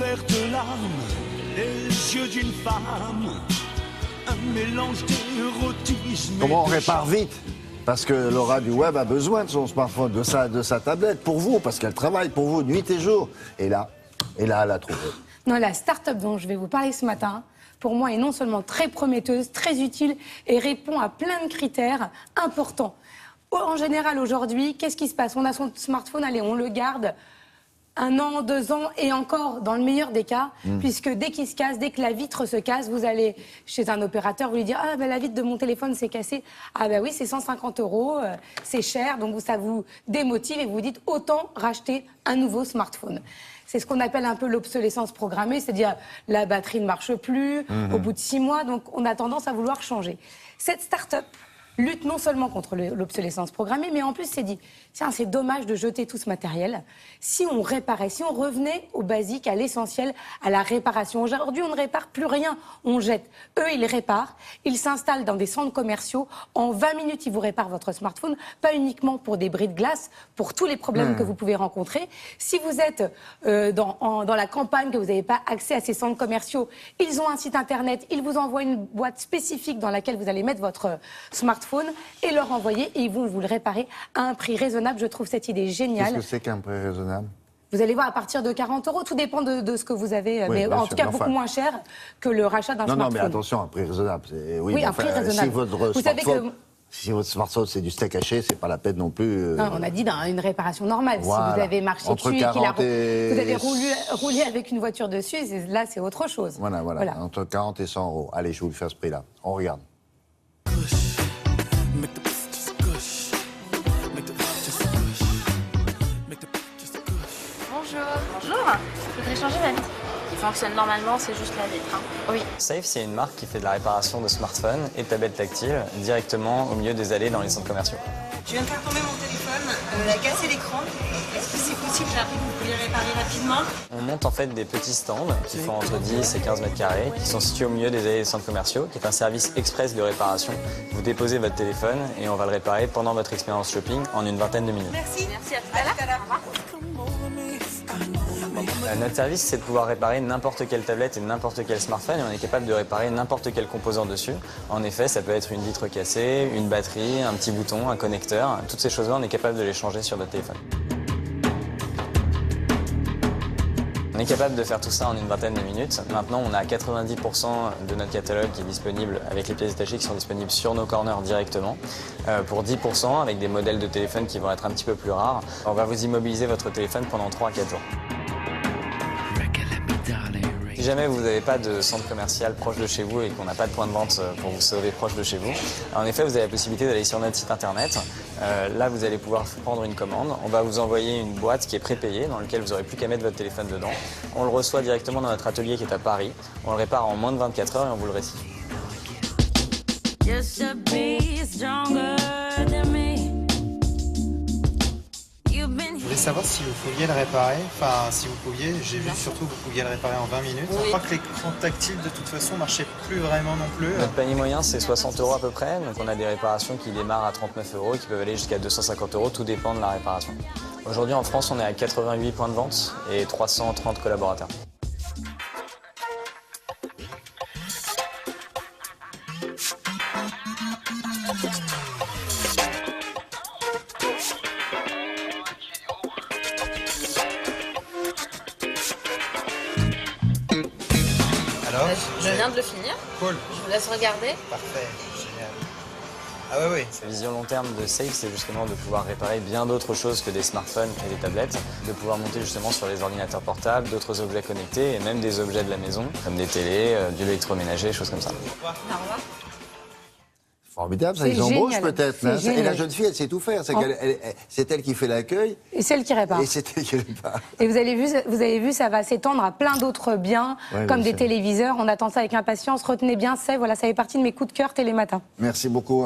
vertes larmes, les yeux d'une femme, un mélange d'érotisme. Comment on répare vite? Parce que Laura du Web a besoin de son smartphone, de sa tablette, pour vous, parce qu'elle travaille pour vous nuit et jour. Et là, elle a trouvé. Non, la start-up dont je vais vous parler ce matin, pour moi, est non seulement très prometteuse, très utile et répond à plein de critères importants. En général, aujourd'hui, qu'est-ce qui se passe? On a son smartphone, allez, on le garde 1 an, 2 ans, et encore dans le meilleur des cas, puisque dès qu'il se casse, dès que la vitre se casse, vous allez chez un opérateur, vous lui dire « Ah, ben la vitre de mon téléphone s'est cassée. » Ah ben oui, c'est 150 €, c'est cher, donc ça vous démotive et vous vous dites « Autant racheter un nouveau smartphone ». C'est ce qu'on appelle un peu l'obsolescence programmée, c'est-à-dire la batterie ne marche plus au bout de 6 mois, donc on a tendance à vouloir changer. Cette start-up lutte non seulement contre l'obsolescence programmée, mais en plus s'est dit, tiens, c'est dommage de jeter tout ce matériel. Si on réparait, si on revenait au basique, à l'essentiel, à la réparation. Aujourd'hui, on ne répare plus rien, on jette. Eux, ils réparent, ils s'installent dans des centres commerciaux. En 20 minutes, ils vous réparent votre smartphone, pas uniquement pour des bris de glace, pour tous les problèmes que vous pouvez rencontrer. Si vous êtes dans la campagne, que vous n'avez pas accès à ces centres commerciaux, ils ont un site internet, ils vous envoient une boîte spécifique dans laquelle vous allez mettre votre smartphone et leur envoyer, et ils vont vous le réparer à un prix raisonnable. Je trouve cette idée géniale. Qu'est-ce que c'est qu'un prix raisonnable? Vous allez voir, à partir de 40 €, tout dépend de ce que vous avez, Oui, mais en tout cas beaucoup moins cher que le rachat d'un smartphone. Non, mais attention, un prix raisonnable. Oui, un prix raisonnable. Si votre smartphone c'est du steak haché, c'est pas la peine non plus. Non, on a dit une réparation normale. Voilà. Si vous avez marché Entre dessus et vous avez roulé avec une voiture dessus, là c'est autre chose. Voilà. Entre 40 et 100 €. Allez, je vous le fais à ce prix-là. On regarde. Bonjour, je voudrais changer ma vitre. Il fonctionne normalement, c'est juste la vitre. Hein. Oui. Safe, c'est une marque qui fait de la réparation de smartphones et de tablettes tactiles directement au milieu des allées dans les centres commerciaux. Je viens de faire tomber mon téléphone, elle a cassé l'écran. Est-ce que c'est possible, j'arrive, vous pouvez réparer rapidement? On monte en fait des petits stands qui font entre 10 et 15 mètres carrés, qui sont situés au milieu des allées des centres commerciaux, qui est un service express de réparation. Vous déposez votre téléphone et on va le réparer pendant votre expérience shopping en une vingtaine de minutes. Merci. Merci, à tout à l'heure. Au revoir. Notre service, c'est de pouvoir réparer n'importe quelle tablette et n'importe quel smartphone et on est capable de réparer n'importe quel composant dessus. En effet, ça peut être une vitre cassée, une batterie, un petit bouton, un connecteur. Toutes ces choses-là, on est capable de les changer sur notre téléphone. On est capable de faire tout ça en une vingtaine de minutes. Maintenant, on a 90% de notre catalogue qui est disponible avec les pièces détachées qui sont disponibles sur nos corners directement. Pour 10%, avec des modèles de téléphone qui vont être un petit peu plus rares, on va vous immobiliser votre téléphone pendant 3 à 4 jours. Si jamais vous n'avez pas de centre commercial proche de chez vous et qu'on n'a pas de point de vente pour vous sauver proche de chez vous, en effet, vous avez la possibilité d'aller sur notre site internet. Là, vous allez pouvoir prendre une commande. On va vous envoyer une boîte qui est prépayée, dans laquelle vous n'aurez plus qu'à mettre votre téléphone dedans. On le reçoit directement dans notre atelier qui est à Paris. On le répare en moins de 24 heures et on vous le restitue. Je voulais savoir si vous pouviez le réparer, enfin si vous pouviez, j'ai vu surtout que vous pouviez le réparer en 20 minutes. Je crois que l'écran tactile de toute façon marchait plus vraiment non plus. Notre panier moyen c'est 60 € à peu près, donc on a des réparations qui démarrent à 39 € et qui peuvent aller jusqu'à 250 €, tout dépend de la réparation. Aujourd'hui en France on est à 88 points de vente et 330 collaborateurs. Alors Je viens de le finir. Cool. Je vous laisse regarder. Parfait, génial. Ah oui. La vision long terme de Safe, c'est justement de pouvoir réparer bien d'autres choses que des smartphones et des tablettes, de pouvoir monter justement sur les ordinateurs portables, d'autres objets connectés et même des objets de la maison, comme des télés, de l'électroménager, choses comme ça. Au revoir. Formidable, ça, C'est ils embauchent génial. peut-être. C'est Hein. Et génial. la jeune fille, elle sait tout faire. C'est elle qui fait l'accueil Et celle qui répare. et c'est elle qui répare. Et vous avez vu, ça va s'étendre à plein d'autres biens, Ouais, comme bien des sûr. téléviseurs. On attend ça avec impatience. Retenez bien, voilà, ça fait partie de mes coups de cœur télématin. Merci beaucoup.